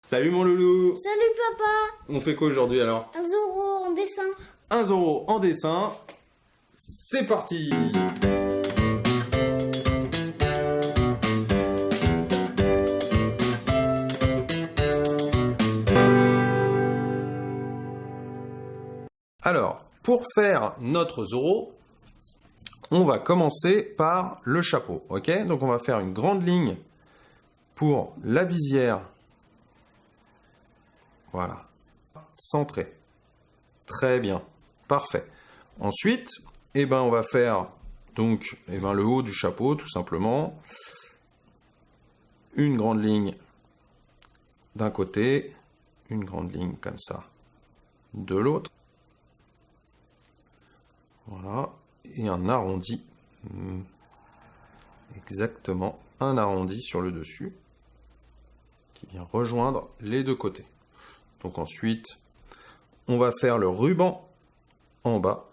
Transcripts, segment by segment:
Salut mon loulou. Salut papa. On fait quoi aujourd'hui alors? Un Zoro en dessin. Un Zoro en dessin. C'est parti. Alors, pour faire notre Zoro, on va commencer par le chapeau, ok? Donc on va faire une grande ligne pour la visière. Voilà. Centré. Très bien. Parfait. Ensuite, on va faire donc le haut du chapeau, tout simplement. Une grande ligne d'un côté, une grande ligne comme ça de l'autre. Voilà. Et un arrondi. Exactement. Un arrondi sur le dessus qui vient rejoindre les deux côtés. Donc ensuite, on va faire le ruban en bas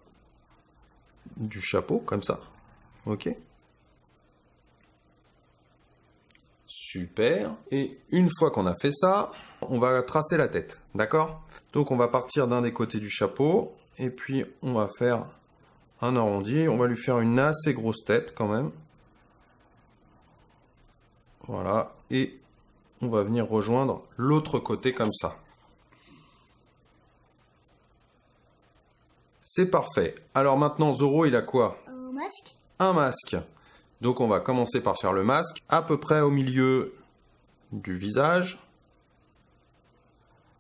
du chapeau, comme ça. Ok? Super. Et une fois qu'on a fait ça, on va tracer la tête. D'accord? Donc on va partir d'un des côtés du chapeau, et puis on va faire un arrondi. On va lui faire une assez grosse tête quand même. Voilà. Et on va venir rejoindre l'autre côté comme ça. C'est parfait. Alors maintenant, Zoro, il a quoi? Un masque. Un masque. Donc on va commencer par faire le masque, à peu près au milieu du visage.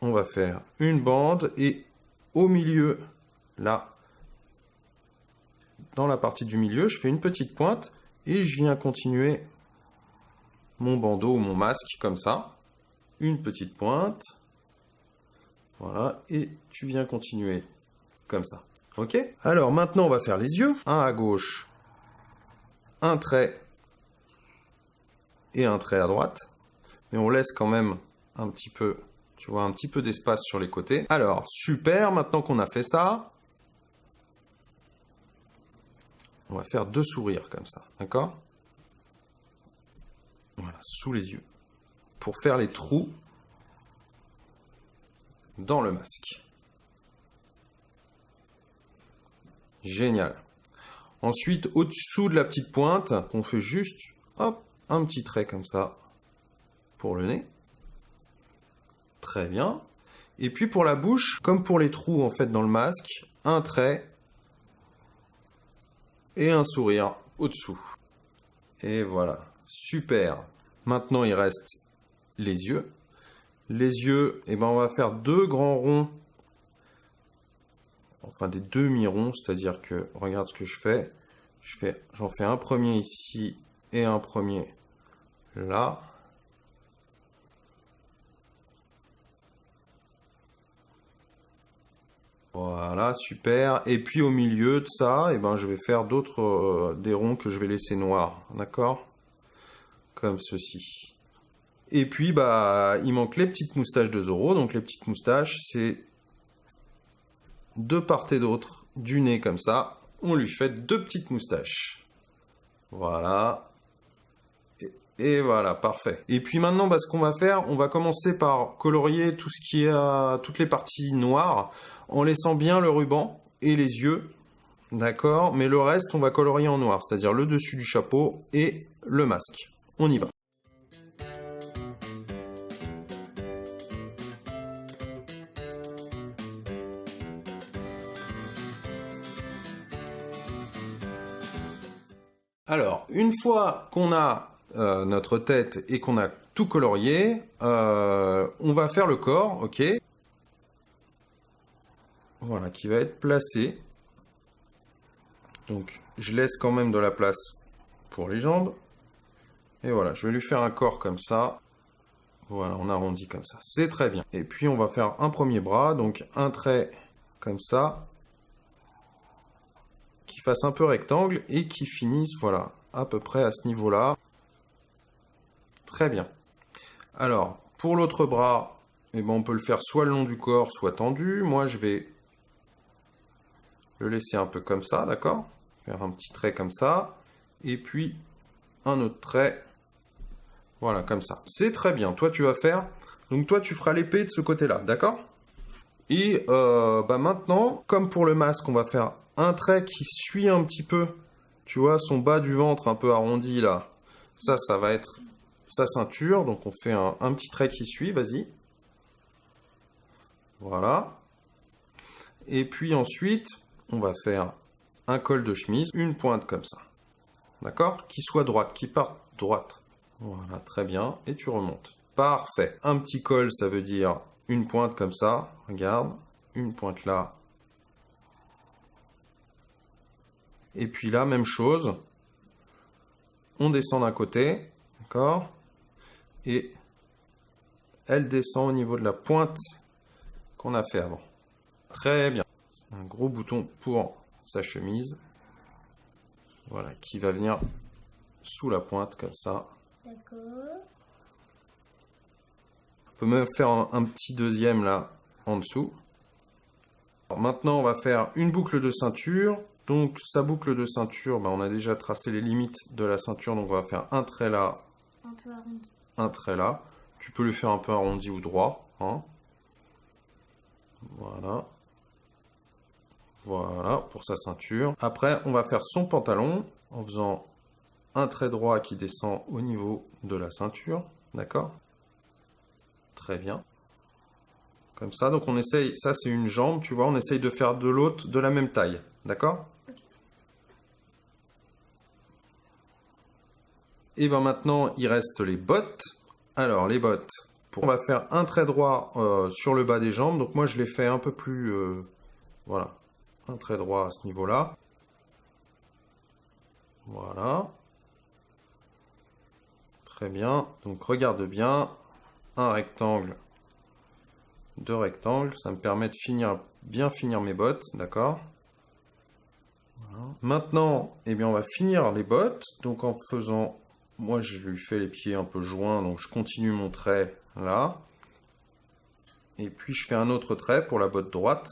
On va faire une bande et au milieu, là, dans la partie du milieu, je fais une petite pointe et je viens continuer mon bandeau ou mon masque comme ça. Une petite pointe. Voilà. Et tu viens continuer comme ça. Ok? Alors maintenant, on va faire les yeux. Un à gauche, un trait et un trait à droite. Mais on laisse quand même un petit peu, tu vois, un petit peu d'espace sur les côtés. Alors, super. Maintenant qu'on a fait ça, on va faire deux sourires comme ça. D'accord? Voilà, sous les yeux. Pour faire les trous dans le masque. Génial. Ensuite, au-dessous de la petite pointe, on fait juste, hop, un petit trait comme ça pour le nez. Très bien. Et puis pour la bouche, comme pour les trous en fait dans le masque, un trait et un sourire au-dessous. Et voilà, super. Maintenant, il reste les yeux. Les yeux, on va faire deux grands ronds. Enfin des demi-ronds, c'est-à-dire que, regarde ce que je fais. J'en fais un premier ici et un premier là. Voilà, super. Et puis au milieu de ça, je vais faire d'autres, des ronds que je vais laisser noirs, d'accord? Comme ceci. Et puis, il manque les petites moustaches de Zoro. Donc les petites moustaches, c'est de part et d'autre du nez comme ça, on lui fait deux petites moustaches. Voilà. Et voilà, parfait. Et puis maintenant, ce qu'on va faire, on va commencer par colorier tout ce qui est toutes les parties noires, en laissant bien le ruban et les yeux, d'accord? Mais le reste, on va colorier en noir, c'est-à-dire le dessus du chapeau et le masque. On y va. Alors, une fois qu'on a notre tête et qu'on a tout colorié, on va faire le corps, ok? Voilà, qui va être placé. Donc, je laisse quand même de la place pour les jambes. Et voilà, je vais lui faire un corps comme ça. Voilà, on arrondit comme ça. C'est très bien. Et puis, on va faire un premier bras, donc un trait comme ça, qui fasse un peu rectangle et qui finisse, voilà, à peu près à ce niveau-là. Très bien. Alors, pour l'autre bras, on peut le faire soit le long du corps, soit tendu. Moi, je vais le laisser un peu comme ça, d'accord? Faire un petit trait comme ça. Et puis, un autre trait. Voilà, comme ça. C'est très bien. Toi, tu vas faire Donc toi, tu feras l'épée de ce côté-là, d'accord? Et maintenant, comme pour le masque, on va faire un trait qui suit un petit peu, tu vois, son bas du ventre un peu arrondi là. Ça va être sa ceinture. Donc on fait un petit trait qui suit, vas-y. Voilà. Et puis ensuite, on va faire un col de chemise, une pointe comme ça. D'accord? Qui soit droite, qui parte droite. Voilà, très bien. Et tu remontes. Parfait. Un petit col, ça veut dire une pointe comme ça. Regarde. Une pointe là. Et puis là, même chose. On descend d'un côté. D'accord? Et elle descend au niveau de la pointe qu'on a fait avant. Très bien. Un gros bouton pour sa chemise. Voilà, qui va venir sous la pointe comme ça. D'accord. On peut même faire un petit deuxième là en dessous. Alors maintenant, on va faire une boucle de ceinture. Donc, sa boucle de ceinture, on a déjà tracé les limites de la ceinture. Donc, on va faire un trait là, Un peu arrondi. un trait là. Tu peux le faire un peu arrondi ou droit. Hein. Voilà. Voilà, pour sa ceinture. Après, on va faire son pantalon en faisant un trait droit qui descend au niveau de la ceinture. D'accord? Très bien. Comme ça, donc on essaye, ça c'est une jambe, tu vois, on essaye de faire de l'autre de la même taille. D'accord? Et bien maintenant, il reste les bottes. Alors, les bottes, on va faire un trait droit sur le bas des jambes. Donc moi, je les fais un peu plus... voilà, un trait droit à ce niveau-là. Voilà. Très bien. Donc regarde bien. Un rectangle, deux rectangles. Ça me permet de bien finir mes bottes. D'accord? Voilà. Maintenant, eh bien, on va finir les bottes. Donc en faisant... Moi, je lui fais les pieds un peu joints. Donc je continue mon trait là. Et puis je fais un autre trait pour la botte droite.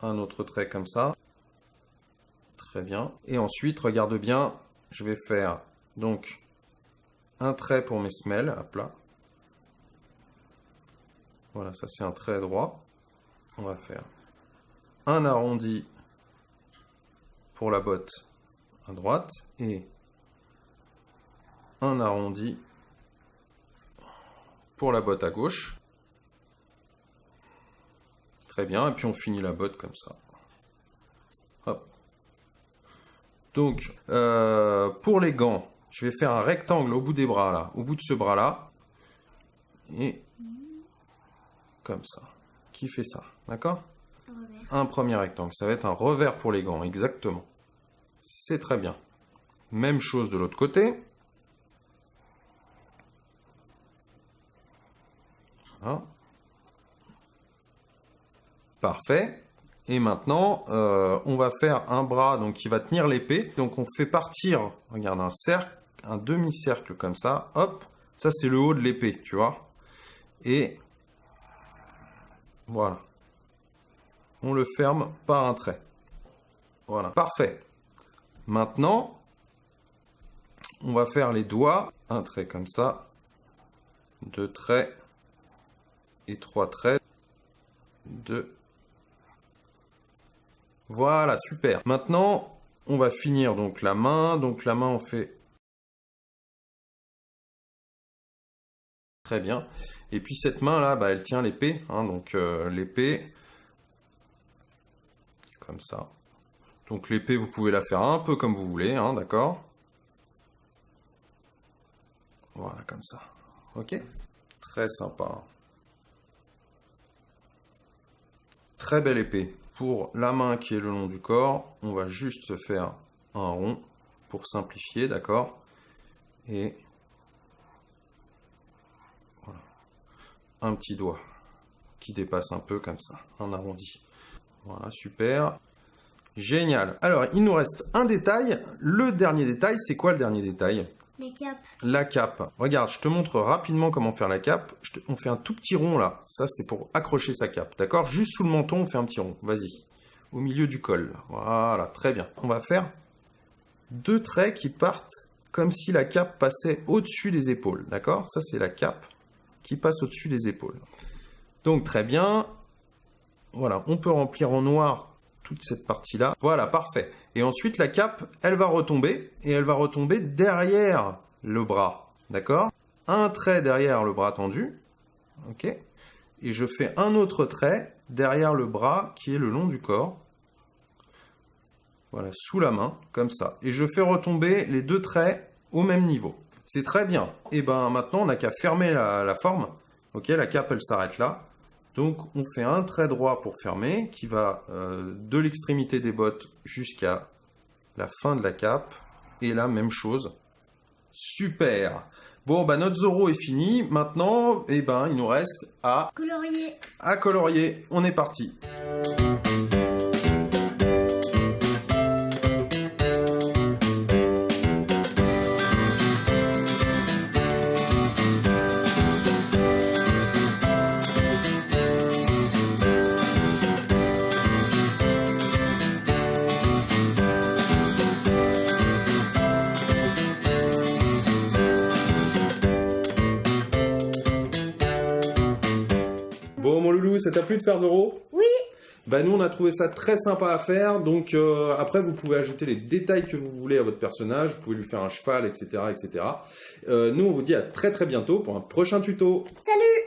Un autre trait comme ça. Très bien. Et ensuite, regarde bien. Je vais faire donc un trait pour mes semelles, à plat. Voilà, ça c'est un trait droit. On va faire un arrondi pour la botte à droite et un arrondi pour la botte à gauche. Très bien, et puis on finit la botte comme ça. Hop. Donc, pour les gants, je vais faire un rectangle au bout des bras, là, au bout de ce bras-là. Et comme ça. Qui fait ça? D'accord? Un premier rectangle. Ça va être un revers pour les gants, exactement. C'est très bien. Même chose de l'autre côté. Voilà. Parfait. Et maintenant, on va faire un bras donc, qui va tenir l'épée. Donc on fait partir, regarde, un cercle, un demi-cercle comme ça. Hop, ça c'est le haut de l'épée, tu vois. Et voilà. On le ferme par un trait. Voilà, parfait. Maintenant, on va faire les doigts. Un trait comme ça. Deux traits. Et trois traits. Deux. Voilà, super. Maintenant, on va finir donc la main. Donc la main, on fait... Très bien. Et puis cette main-là, elle tient l'épée. Hein, donc l'épée... Comme ça. Donc l'épée, vous pouvez la faire un peu comme vous voulez, hein, d'accord? Voilà, comme ça. Ok? Très sympa. Très belle épée. Pour la main qui est le long du corps, on va juste faire un rond pour simplifier, d'accord? Et voilà. Un petit doigt qui dépasse un peu comme ça, un arrondi. Voilà, super. Génial. Alors, il nous reste un détail. Le dernier détail, c'est quoi le dernier détail? Les capes. La cape. Regarde, je te montre rapidement comment faire la cape. On fait un tout petit rond là. Ça, c'est pour accrocher sa cape. D'accord? Juste sous le menton, on fait un petit rond. Vas-y. Au milieu du col. Voilà, très bien. On va faire deux traits qui partent comme si la cape passait au-dessus des épaules. D'accord? Ça, c'est la cape. qui passe au-dessus des épaules. Donc très bien. Voilà, on peut remplir en noir toute cette partie-là. Voilà, parfait. Et ensuite, la cape, elle va retomber, et elle va retomber derrière le bras. D'accord? Un trait derrière le bras tendu. Ok? Et je fais un autre trait derrière le bras qui est le long du corps. Voilà, sous la main, comme ça. Et je fais retomber les deux traits au même niveau. C'est très bien. Et ben maintenant, on n'a qu'à fermer la forme. Ok, la cape, elle s'arrête là. Donc, on fait un trait droit pour fermer, qui va de l'extrémité des bottes jusqu'à la fin de la cape. Et là, même chose. Super! Bon, bah notre Zoro est fini. Maintenant, eh ben, il nous reste à colorier. On est parti. Bon, mon loulou, ça t'a plu de faire Zoro? Oui. Bah nous, on a trouvé ça très sympa à faire. Donc après, vous pouvez ajouter les détails que vous voulez à votre personnage. Vous pouvez lui faire un cheval, etc. etc. Nous, on vous dit à très très bientôt pour un prochain tuto. Salut.